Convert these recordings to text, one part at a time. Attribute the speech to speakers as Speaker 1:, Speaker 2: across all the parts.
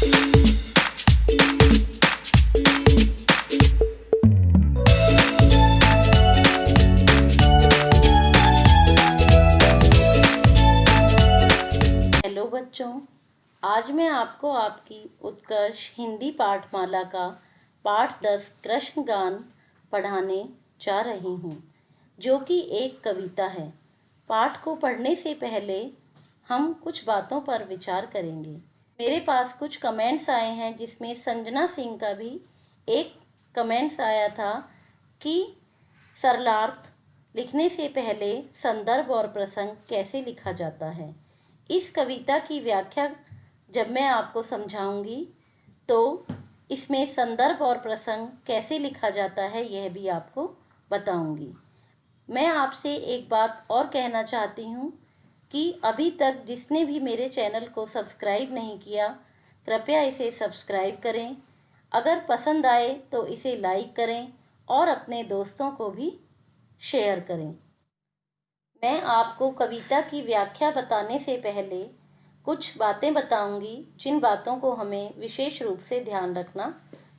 Speaker 1: Hello बच्चों, आज मैं आपको आपकी उत्कर्ष हिंदी पाठमाला का पाठ 10 कृष्ण गान पढ़ाने जा रही हूँ, जो कि एक कविता है। पाठ को पढ़ने से पहले हम कुछ बातों पर विचार करेंगे। मेरे पास कुछ कमेंट्स आए हैं, जिसमें संजना सिंह का भी एक कमेंट्स आया था कि सरलार्थ लिखने से पहले संदर्भ और प्रसंग कैसे लिखा जाता है। इस कविता की व्याख्या जब मैं आपको समझाऊंगी तो इसमें संदर्भ और प्रसंग कैसे लिखा जाता है यह भी आपको बताऊंगी। मैं आपसे एक बात और कहना चाहती हूँ कि अभी तक जिसने भी मेरे चैनल को सब्सक्राइब नहीं किया, कृपया इसे सब्सक्राइब करें। अगर पसंद आए तो इसे लाइक करें और अपने दोस्तों को भी शेयर करें। मैं आपको कविता की व्याख्या बताने से पहले कुछ बातें बताऊंगी, जिन बातों को हमें विशेष रूप से ध्यान रखना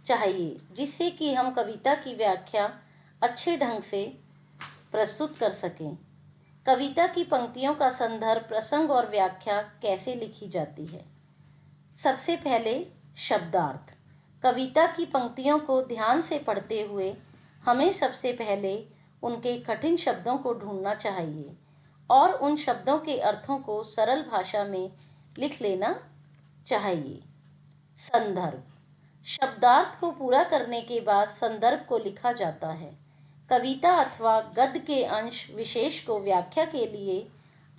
Speaker 1: चाहिए, जिससे कि हम कविता की व्याख्या अच्छे ढंग से प्रस्तुत कर सकें। कविता की पंक्तियों का संदर्भ, प्रसंग और व्याख्या कैसे लिखी जाती है। सबसे पहले शब्दार्थ। कविता की पंक्तियों को ध्यान से पढ़ते हुए हमें सबसे पहले उनके कठिन शब्दों को ढूंढना चाहिए और उन शब्दों के अर्थों को सरल भाषा में लिख लेना चाहिए। संदर्भ। शब्दार्थ को पूरा करने के बाद संदर्भ को लिखा जाता है। कविता अथवा गद्य के अंश विशेष को व्याख्या के लिए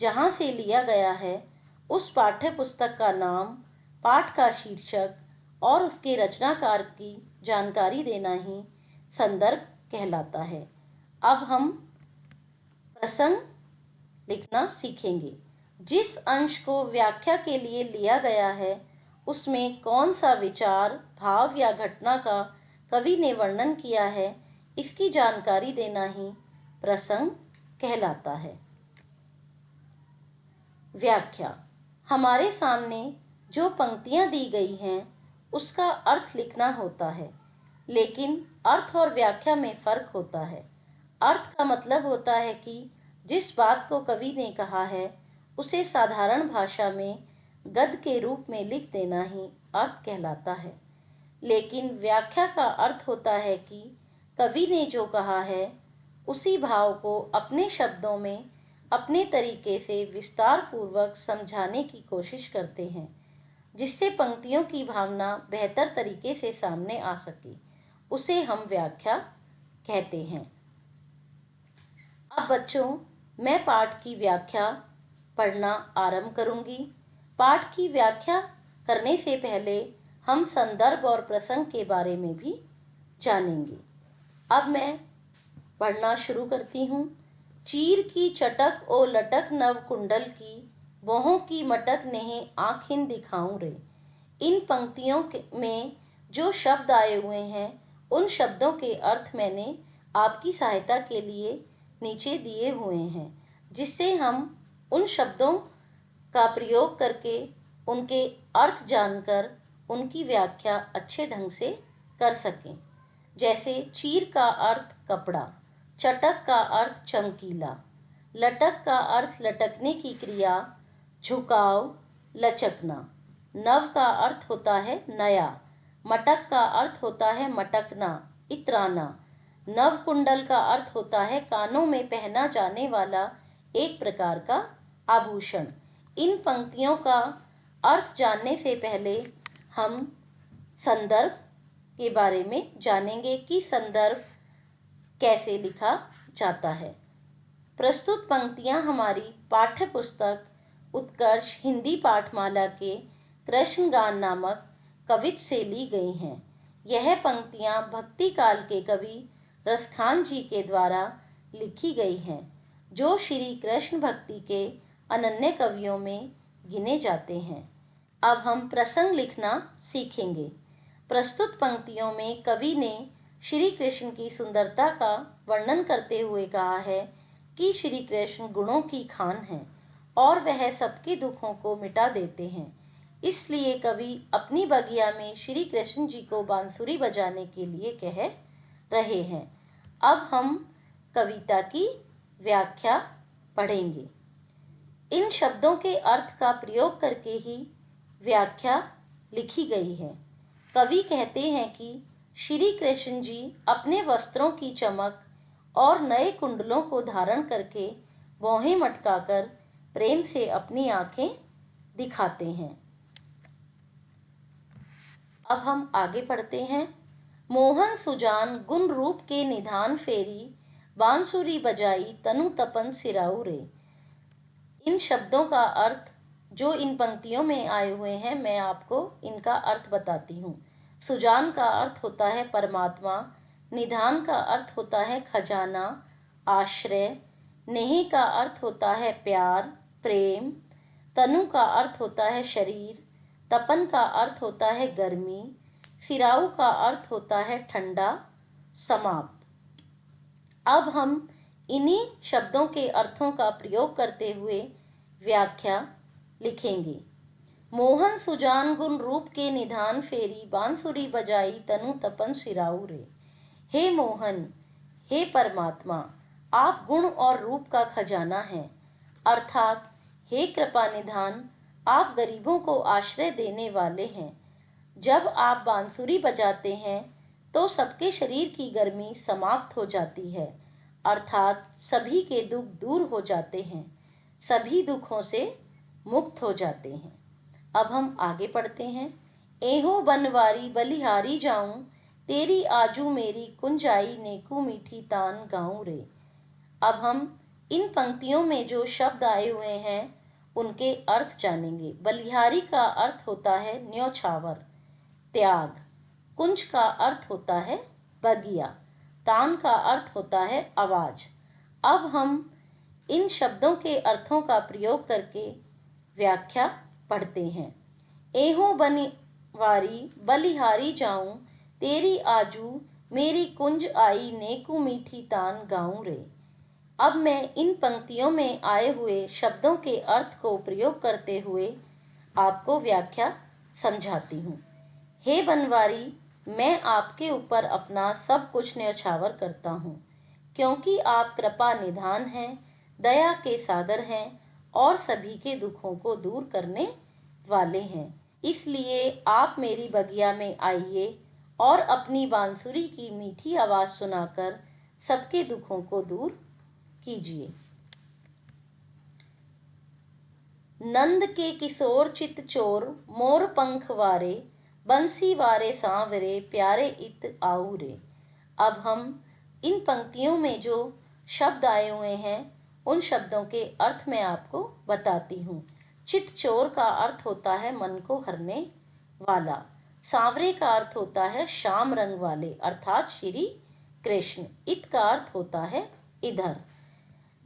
Speaker 1: जहाँ से लिया गया है, उस पाठ्य पुस्तक का नाम, पाठ का शीर्षक और उसके रचनाकार की जानकारी देना ही संदर्भ कहलाता है। अब हम प्रसंग लिखना सीखेंगे। जिस अंश को व्याख्या के लिए लिया गया है, उसमें कौन सा विचार, भाव या घटना का कवि ने वर्णन किया है, इसकी जानकारी देना ही प्रसंग कहलाता है। व्याख्या। हमारे सामने जो पंक्तियां दी गई हैं, उसका अर्थ लिखना होता है, लेकिन अर्थ और व्याख्या में फर्क होता है। अर्थ का मतलब होता है कि जिस बात को कवि ने कहा है, उसे साधारण भाषा में गद्य के रूप में लिख देना ही अर्थ कहलाता है। लेकिन व्याख्या का अर्थ होता है कि कवि ने जो कहा है, उसी भाव को अपने शब्दों में अपने तरीके से विस्तार पूर्वक समझाने की कोशिश करते हैं, जिससे पंक्तियों की भावना बेहतर तरीके से सामने आ सके। उसे हम व्याख्या कहते हैं। अब बच्चों, मैं पाठ की व्याख्या पढ़ना आरंभ करूंगी। पाठ की व्याख्या करने से पहले हम संदर्भ और प्रसंग के बारे में भी जानेंगे। अब मैं पढ़ना शुरू करती हूँ। चीर की चटक ओ लटक नव कुंडल की, बोहों की मटक नेह आँखिन दिखाऊं रे। इन पंक्तियों में जो शब्द आए हुए हैं, उन शब्दों के अर्थ मैंने आपकी सहायता के लिए नीचे दिए हुए हैं, जिससे हम उन शब्दों का प्रयोग करके उनके अर्थ जानकर उनकी व्याख्या अच्छे ढंग से कर सकें। जैसे चीर का अर्थ कपड़ा, चटक का अर्थ चमकीला, लटक का अर्थ लटकने की क्रिया, झुकाव, लचकना। नव का अर्थ होता है नया, मटक का अर्थ होता है मटकना, इतराना। नव कुंडल का अर्थ होता है कानों में पहना जाने वाला एक प्रकार का आभूषण। इन पंक्तियों का अर्थ जानने से पहले हम संदर्भ के बारे में जानेंगे कि संदर्भ कैसे लिखा जाता है। प्रस्तुत पंक्तियां हमारी पाठ्य पुस्तक उत्कर्ष हिंदी पाठमाला के कृष्ण गान नामक कवित्त से ली गई हैं। यह पंक्तियां भक्ति काल के कवि रसखान जी के द्वारा लिखी गई हैं, जो श्री कृष्ण भक्ति के अनन्य कवियों में गिने जाते हैं। अब हम प्रसंग लिखना सीखेंगे। प्रस्तुत पंक्तियों में कवि ने श्री कृष्ण की सुंदरता का वर्णन करते हुए कहा है कि श्री कृष्ण गुणों की खान हैं और वह सबके दुखों को मिटा देते हैं। इसलिए कवि अपनी बगिया में श्री कृष्ण जी को बांसुरी बजाने के लिए कह रहे हैं। अब हम कविता की व्याख्या पढ़ेंगे। इन शब्दों के अर्थ का प्रयोग करके ही व्याख्या लिखी गई है। कवि कहते हैं कि श्री कृष्ण जी अपने वस्त्रों की चमक और नए कुंडलों को धारण करके भौहें मटकाकर प्रेम से अपनी आंखें दिखाते हैं। अब हम आगे पढ़ते हैं। मोहन सुजान गुण रूप के निधान फेरी, बांसुरी बजाई तनु तपन सिराऊ रे। इन शब्दों का अर्थ जो इन पंक्तियों में आए हुए हैं, मैं आपको इनका अर्थ बताती हूँ। सुजान का अर्थ होता है परमात्मा, निधान का अर्थ होता है खजाना, आश्रय, नेह का अर्थ होता है प्यार, प्रेम, तनु का अर्थ होता है शरीर, तपन का अर्थ होता है गर्मी, सिराऊ का अर्थ होता है ठंडा, समाप्त। अब हम इन्हीं शब्दों के अर्थों का प्रयोग करते हुए व्याख्या लिखेंगे। मोहन सुजान गुण रूप के निधान फेरी, बांसुरी बजाई तनु तपन सिराऊ रे। हे मोहन, हे परमात्मा, आप गुण और रूप का खजाना हैं, अर्थात हे कृपा निधान, आप गरीबों को आश्रय देने वाले हैं। जब आप बांसुरी बजाते हैं तो सबके शरीर की गर्मी समाप्त हो जाती है, अर्थात सभी के दुख दूर हो जाते हैं, सभी दुखों से मुक्त हो जाते हैं। अब हम आगे पढ़ते हैं। एहो बनवारी बलिहारी जाऊं, तेरी आजू मेरी कुंजाई नेकू मीठी तान गाऊं रे। अब हम इन पंक्तियों में जो शब्द आए हुए हैं उनके अर्थ जानेंगे। बलिहारी का अर्थ होता है न्योछावर, त्याग। कुंज का अर्थ होता है बगिया। तान का अर्थ होता है आवाज। अब हम इन शब्दों के अर्थों का प्रयोग करके व्याख्या पढ़ते हैं। एहो बनवारी बलिहारी जाऊं, तेरी आजू मेरी कुंज आई नेकू मीठी तान गाऊं रे। अब मैं इन पंक्तियों में आए हुए शब्दों के अर्थ को प्रयोग करते हुए आपको व्याख्या समझाती हूँ। हे बनवारी, मैं आपके ऊपर अपना सब कुछ न्यौछावर करता हूँ, क्योंकि आप कृपा निधान हैं, दया के सागर हैं और सभी के दुखों को दूर करने वाले हैं। इसलिए आप मेरी बगिया में आइए और अपनी बांसुरी की मीठी आवाज सुनाकर सबके दुखों को दूर कीजिए। नंद के किशोर चित चोर, मोर पंख वारे, बंसी वारे सांवरे, प्यारे इत आऊ रे। अब हम इन पंक्तियों में जो शब्द आए हुए हैं उन शब्दों के अर्थ मैं आपको बताती हूँ। चित चोर का अर्थ होता है मन को हरने वाला। सांवरे का अर्थ होता है श्याम रंग वाले, अर्थात श्री कृष्ण। इत का अर्थ होता है इधर।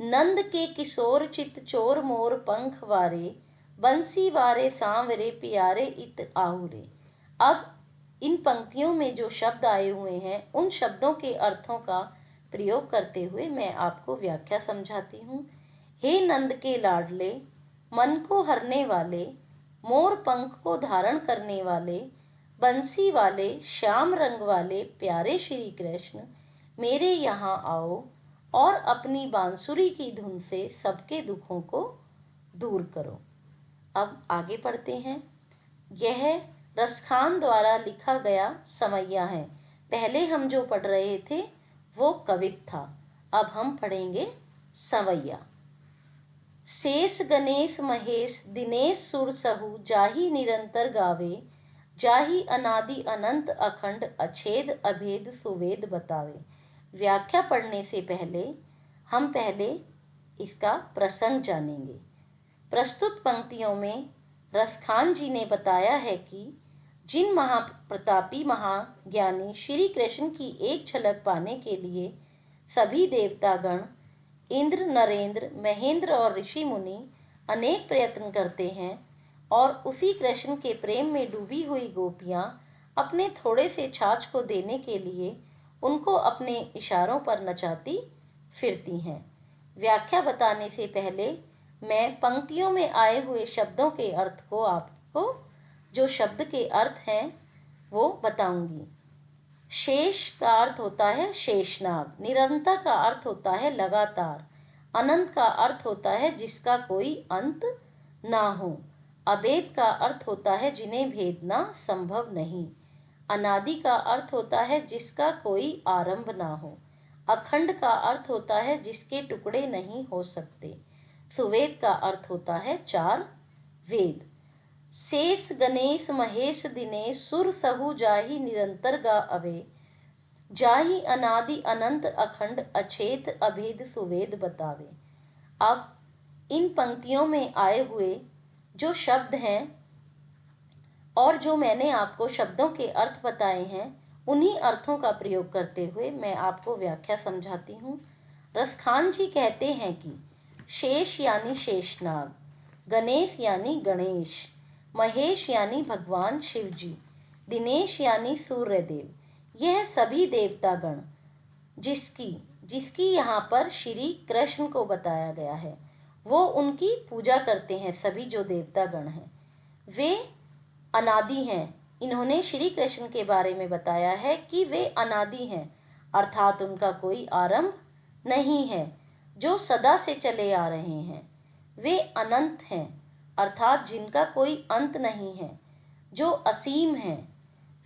Speaker 1: नंद के किशोर चित चोर, मोर पंख वारे, बंसी वारे सांवरे, प्यारे इत आऊ रे। अब इन पंक्तियों में जो शब्द आए हुए हैं उन शब्दों के अर्थों का प्रयोग करते हुए मैं आपको व्याख्या समझाती हूँ। हे नंद के लाडले, मन को हरने वाले, मोर पंख को धारण करने वाले, बंसी वाले, श्याम रंग वाले प्यारे श्री कृष्ण, मेरे यहाँ आओ और अपनी बांसुरी की धुन से सबके दुखों को दूर करो। अब आगे पढ़ते हैं। यह रसखान द्वारा लिखा गया समैया है। पहले हम जो पढ़ रहे थे वो कवित था, अब हम पढ़ेंगे सवैया। शेष गणेश महेश दिनेश सुर सहु, जाहि निरंतर गावे, जाहि अनादि अनंत अखंड अछेद अभेद सुवेद बतावे। व्याख्या पढ़ने से पहले हम इसका प्रसंग जानेंगे। प्रस्तुत पंक्तियों में रसखान जी ने बताया है कि जिन महाप्रतापी महाज्ञानी श्री कृष्ण की एक झलक पाने के लिए सभी देवतागण, इंद्र, नरेंद्र, महेंद्र और ऋषि मुनि अनेक प्रयत्न करते हैं और उसी कृष्ण के प्रेम में डूबी हुई गोपियां अपने थोड़े से छाछ को देने के लिए उनको अपने इशारों पर नचाती फिरती हैं। व्याख्या बताने से पहले मैं पंक्तियों में आए हुए शब्दों के अर्थ को आपको जो शब्द के अर्थ हैं वो बताऊंगी। शेष का अर्थ होता है शेषनाग, निरंतर का अर्थ होता है लगातार, अनंत का अर्थ होता है जिसका कोई अंत ना हो, अभेद का अर्थ होता है जिन्हें भेदना संभव नहीं, अनादि का अर्थ होता है जिसका कोई आरंभ ना हो, अखंड का अर्थ होता है जिसके टुकड़े नहीं हो सकते, सुवेद का अर्थ होता है चार वेद। शेष गणेश महेश दिनेश सुर सहु जाहि निरंतर गा अवे, जाहि अनादि अनंत अखंड अछेत अभेद सुवेद बतावे। अब इन पंक्तियों में आए हुए जो शब्द हैं और जो मैंने आपको शब्दों के अर्थ बताए हैं, उन्हीं अर्थों का प्रयोग करते हुए मैं आपको व्याख्या समझाती हूँ। रसखान जी कहते हैं कि शेष यानी शेषनाग, गणेश यानी गणेश, महेश यानी भगवान शिव जी, दिनेश यानी सूर्यदेव, यह सभी देवतागण जिसकी यहाँ पर श्री कृष्ण को बताया गया है, वो उनकी पूजा करते हैं। सभी जो देवतागण हैं वे अनादि हैं। इन्होंने श्री कृष्ण के बारे में बताया है कि वे अनादि हैं, अर्थात उनका कोई आरंभ नहीं है, जो सदा से चले आ रहे हैं। वे अनंत हैं, अर्थात जिनका कोई अंत नहीं है, जो असीम हैं।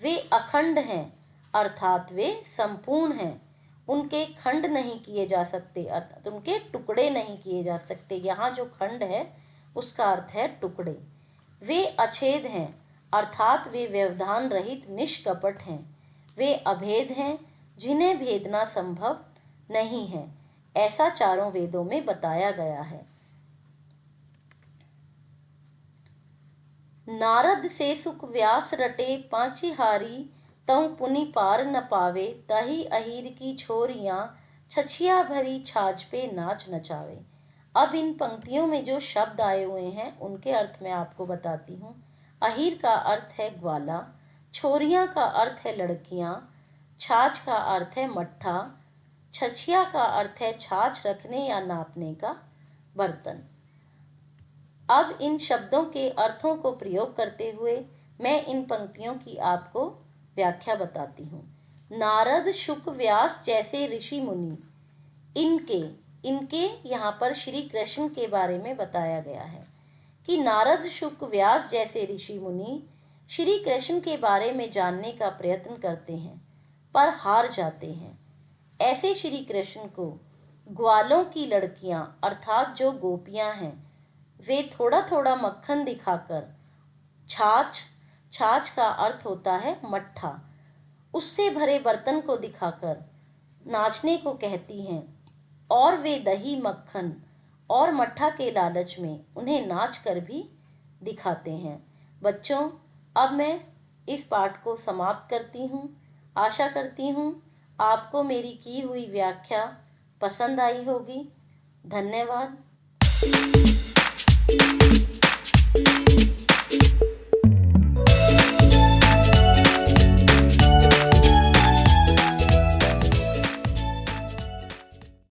Speaker 1: वे अखंड हैं, अर्थात वे संपूर्ण हैं, उनके खंड नहीं किए जा सकते, अर्थात उनके टुकड़े नहीं किए जा सकते। यहाँ जो खंड है उसका अर्थ है टुकड़े। वे अछेद हैं, अर्थात वे व्यवधान रहित निष्कपट हैं। वे अभेद हैं, जिन्हें भेदना संभव नहीं है, ऐसा चारों वेदों में बताया गया है। नारद से सुख व्यास रटे पांचिहारी, तऊ पुनि पार न पावे, तही अहीर की छोरियां छछिया भरी छाछ पे नाच नचावे। अब इन पंक्तियों में जो शब्द आए हुए हैं उनके अर्थ मैं आपको बताती हूँ। अहीर का अर्थ है ग्वाला, छोरियां का अर्थ है लड़कियां, छाछ का अर्थ है मट्ठा, छछिया का अर्थ है छाछ रखने या नापने का बर्तन। अब इन शब्दों के अर्थों को प्रयोग करते हुए मैं इन पंक्तियों की आपको व्याख्या बताती हूँ। नारद शुक व्यास जैसे ऋषि मुनि, इनके यहाँ पर श्री कृष्ण के बारे में बताया गया है कि नारद शुक व्यास जैसे ऋषि मुनि श्री कृष्ण के बारे में जानने का प्रयत्न करते हैं पर हार जाते हैं। ऐसे श्री कृष्ण को ग्वालों की लड़कियां अर्थात जो गोपियां हैं वे थोड़ा थोड़ा मक्खन दिखाकर छाछ का अर्थ होता है मट्ठा, उससे भरे बर्तन को दिखाकर नाचने को कहती हैं और वे दही मक्खन और मट्ठा के लालच में उन्हें नाच कर भी दिखाते हैं। बच्चों, अब मैं इस पाठ को समाप्त करती हूँ। आशा करती हूँ आपको मेरी की हुई व्याख्या पसंद आई होगी। धन्यवाद।